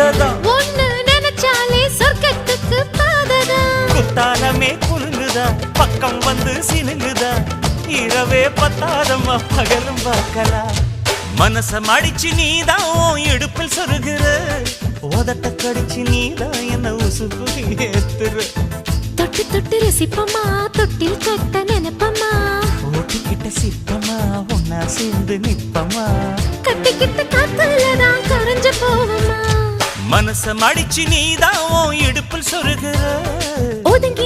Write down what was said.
பாததான் ஒன்னு நினைச்சாலே சொர்க்கத்துக்கு பாததான் குத்தாலமே குலுங்குதா பக்கம் வந்து சினுங்குதா இரவே பத்தாதம்மா பகலும் பார்க்கலாம் மனச மடிச்சு நீதான் இடுப்பில் சொருகிற உதட்ட கடிச்சு நீதான் என்ன உசுப்பு ஏத்துற தொட்டு தொட்டு ரசிப்பமா தொட்டில் கட்ட நினைப்பமா ஓட்டிக்கிட்ட சிப்பமா ஒன்னா சேர்ந்து நிப்பமா கட்டிக்கிட்ட காத்துலதான் கரைஞ்சு போவமா மனச மடிச்சு நீதான் இடுப்பில் சொருகிற ஒதுங்கி